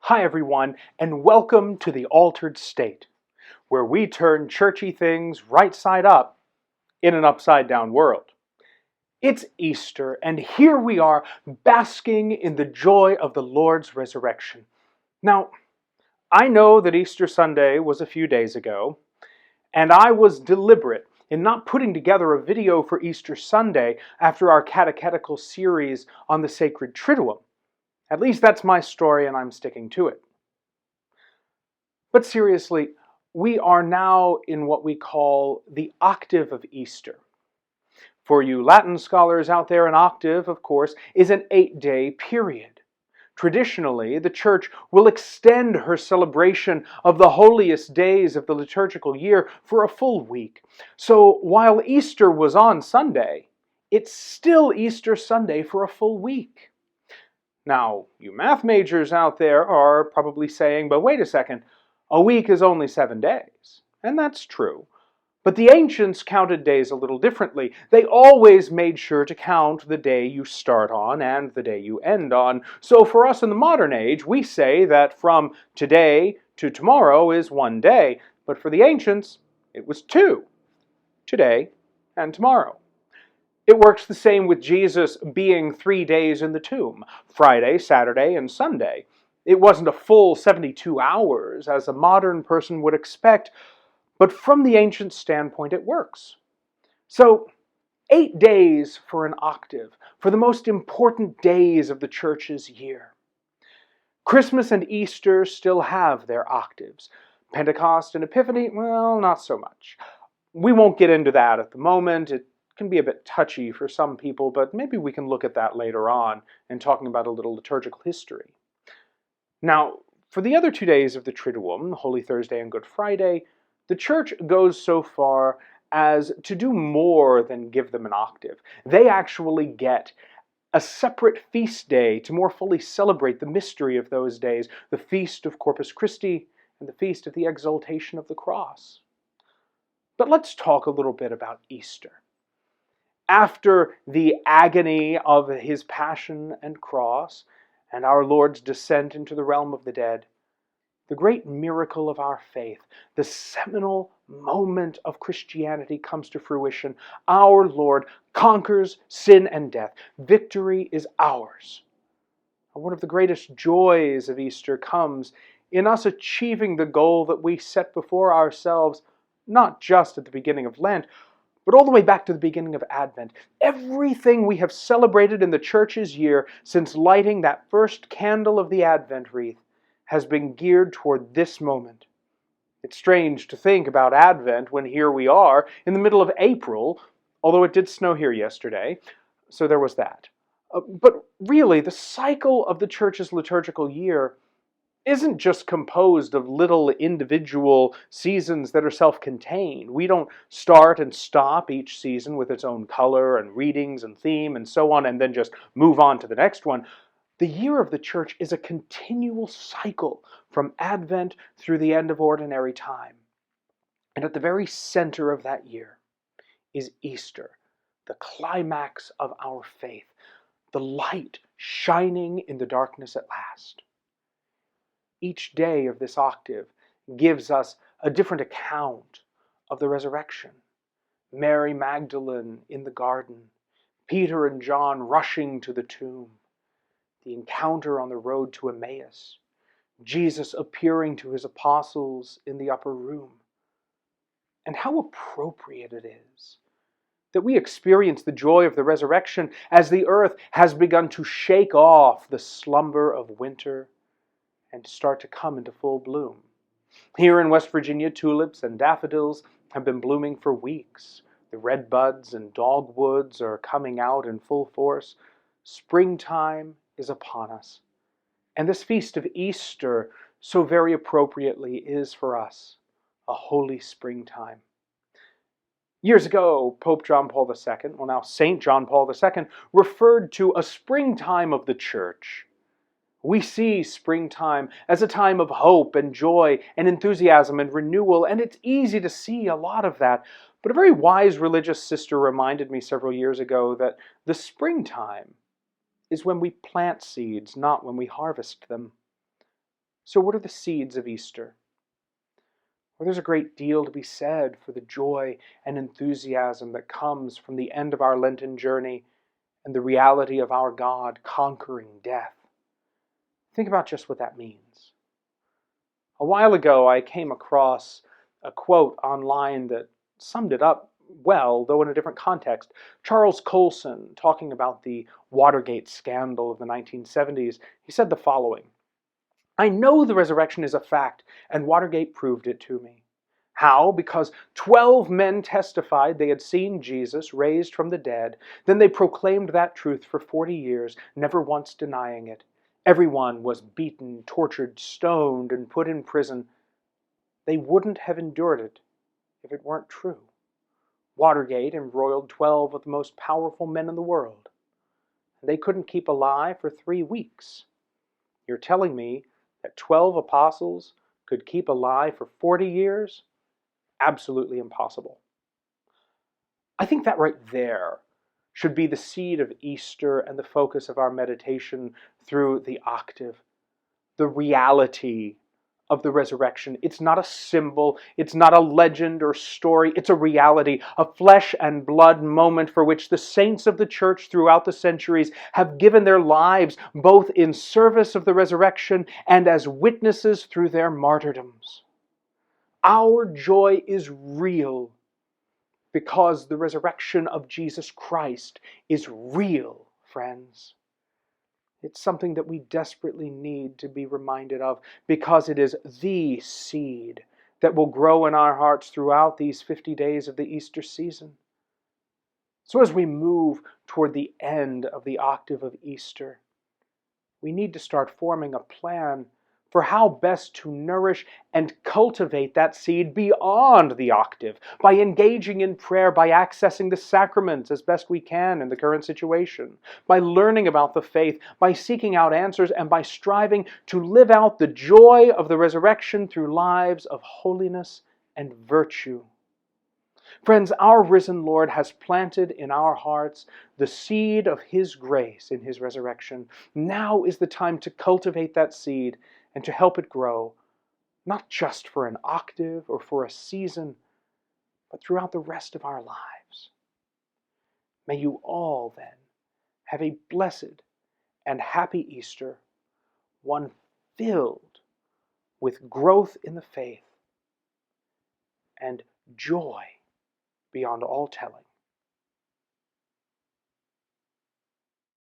Hi everyone, and welcome to the Altered State, where we turn churchy things right side up in an upside down world. It's Easter, and here we are basking in the joy of the Lord's resurrection. Now, I know that Easter Sunday was a few days ago, and I was deliberate in not putting together a video for Easter Sunday after our catechetical series on the sacred Triduum. At least that's my story, and I'm sticking to it. But seriously, we are now in what we call the octave of Easter. For you Latin scholars out there, an octave, of course, is an 8-day period. Traditionally, the Church will extend her celebration of the holiest days of the liturgical year for a full week. So while Easter was on Sunday, it's still Easter Sunday for a full week. Now, you math majors out there are probably saying, but wait a second, a week is only 7 days. And that's true. But the ancients counted days a little differently. They always made sure to count the day you start on and the day you end on. So for us in the modern age, we say that from today to tomorrow is 1 day. But for the ancients, it was 2. Today and tomorrow. It works the same with Jesus being 3 days in the tomb, Friday, Saturday, and Sunday. It wasn't a full 72 hours, as a modern person would expect, but from the ancient standpoint, it works. So, 8 days for an octave, for the most important days of the Church's year. Christmas and Easter still have their octaves. Pentecost and Epiphany, well, not so much. We won't get into that at the moment. It can be a bit touchy for some people, but maybe we can look at that later on in talking about a little liturgical history. Now, for the other 2 days of the Triduum, Holy Thursday and Good Friday, the Church goes so far as to do more than give them an octave. They actually get a separate feast day to more fully celebrate the mystery of those days, the Feast of Corpus Christi and the Feast of the Exaltation of the Cross. But let's talk a little bit about Easter. After the agony of his passion and cross, and our Lord's descent into the realm of the dead, the great miracle of our faith, the seminal moment of Christianity comes to fruition. Our Lord conquers sin and death. Victory is ours. One of the greatest joys of Easter comes in us achieving the goal that we set before ourselves, not just at the beginning of Lent, but all the way back to the beginning of Advent. Everything we have celebrated in the Church's year since lighting that first candle of the Advent wreath has been geared toward this moment. It's strange to think about Advent when here we are in the middle of April, although it did snow here yesterday, so there was that. But really, the cycle of the Church's liturgical year isn't just composed of little individual seasons that are self-contained. We don't start and stop each season with its own color and readings and theme and so on, and then just move on to the next one. The year of the Church is a continual cycle from Advent through the end of ordinary time. And at the very center of that year is Easter, the climax of our faith, the light shining in the darkness at last. Each day of this octave gives us a different account of the resurrection. Mary Magdalene in the garden, Peter and John rushing to the tomb, the encounter on the road to Emmaus, Jesus appearing to his apostles in the upper room. And how appropriate it is that we experience the joy of the resurrection as the earth has begun to shake off the slumber of winter and start to come into full bloom. Here in West Virginia, tulips and daffodils have been blooming for weeks. The red buds and dogwoods are coming out in full force. Springtime is upon us. And this feast of Easter, so very appropriately, is for us a holy springtime. Years ago, Pope John Paul II, well now St. John Paul II, referred to a springtime of the Church. We see springtime as a time of hope and joy and enthusiasm and renewal, and it's easy to see a lot of that. But a very wise religious sister reminded me several years ago that the springtime is when we plant seeds, not when we harvest them. So what are the seeds of Easter? Well, there's a great deal to be said for the joy and enthusiasm that comes from the end of our Lenten journey and the reality of our God conquering death. Think about just what that means. A while ago, I came across a quote online that summed it up well, though in a different context. Charles Colson, talking about the Watergate scandal of the 1970s, he said the following: "I know the resurrection is a fact, and Watergate proved it to me. How? Because 12 men testified they had seen Jesus raised from the dead. Then they proclaimed that truth for 40 years, never once denying it. Everyone was beaten, tortured, stoned, and put in prison. They wouldn't have endured it if it weren't true. Watergate embroiled 12 of the most powerful men in the world. They couldn't keep alive for 3 weeks. You're telling me that 12 apostles could keep alive for 40 years? Absolutely impossible." I think that right there should be the seed of Easter and the focus of our meditation through the octave. The reality of the resurrection. It's not a symbol, it's not a legend or story, it's a reality, a flesh and blood moment for which the saints of the church throughout the centuries have given their lives both in service of the resurrection and as witnesses through their martyrdoms. Our joy is real because the resurrection of Jesus Christ is real, friends. It's something that we desperately need to be reminded of because it is the seed that will grow in our hearts throughout these 50 days of the Easter season. So as we move toward the end of the octave of Easter, we need to start forming a plan for how best to nourish and cultivate that seed beyond the octave, by engaging in prayer, by accessing the sacraments as best we can in the current situation, by learning about the faith, by seeking out answers, and by striving to live out the joy of the resurrection through lives of holiness and virtue. Friends, our risen Lord has planted in our hearts the seed of His grace in His resurrection. Now is the time to cultivate that seed and to help it grow, not just for an octave or for a season, but throughout the rest of our lives. May you all then have a blessed and happy Easter, one filled with growth in the faith and joy beyond all telling.